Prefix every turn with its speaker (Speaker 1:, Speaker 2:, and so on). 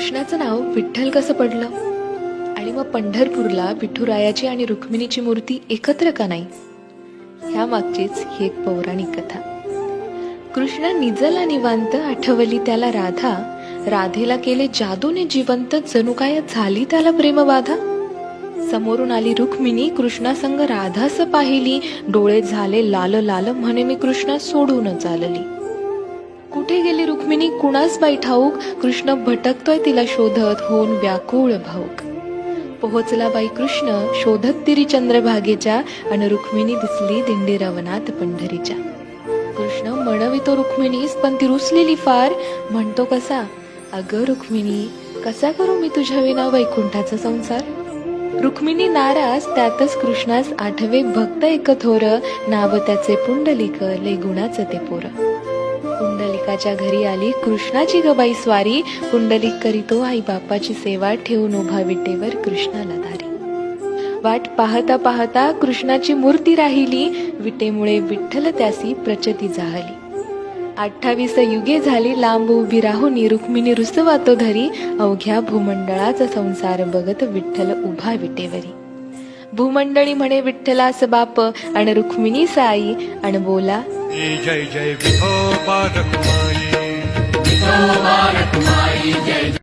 Speaker 1: कृष्णाचं नाव विठ्ठल कसं पडलं आणि मग पंढरपूरला विठुरायाची आणि रुक्मिणीची मूर्ती एकत्र का नाही, ह्या मागचीच ही एक पौराणिक कथा. कृष्ण निजला निवांत, आठवली त्याला राधा, राधेला केले जादूने जिवंत, जणू काय झाली त्याला प्रेमबाधा. समोरून आली रुक्मिणी, कृष्णासंग राधास पाहिली, डोळे झाले लाल लाल, म्हणे मी कृष्णा सोडून चालली. कुठे गेली रुक्मिणी कुणास बाई ठाऊक, कृष्ण भटकतोय तिला शोधत, होऊन व्याकुळ भाऊक. पोहोचला बाई कृष्ण शोधत तिरी चंद्रभागेच्या, अन रुक्मिणी दिसली दिंडी रवनात पंढरीच्या. कृष्ण म्हणवितो रुक्मिणीस, पण ती रुसलेली फार, म्हणतो कसा, अगं रुक्मिणी कसा करू मी तुझ्या विना वैकुंठाचा संसार. रुक्मिणी नाराज, त्यातच कृष्णास आठवे भक्त एक थोर, नाव त्याचे पुंडलिक, लय गुणाचं ते पोर. पुंडलिकाच्या घरी आली कृष्णाची गबाई स्वारी, पुंडलिक करीतो आई बापाची सेवा, ठेवून उभा विटेवर कृष्णाला धारी. वाट पाहता पाहता कृष्णाची मूर्ती राहिली, विटेमुळे विठ्ठल त्यासी प्रचती जाहली. 28 युगे झाली लांब उभी राहून, रुक्मिणी रुसवा तो धरी, अवघ्या भूमंडळाचा संसार बघत विठ्ठल उभा विटेवरी. भूमंडळी म्हणे विठ्ठलास बाप, आणि रुक्मिणी साई, आणि बोला
Speaker 2: जय जय विठोबा रखुमाई, विठोबा रखुमाई जय.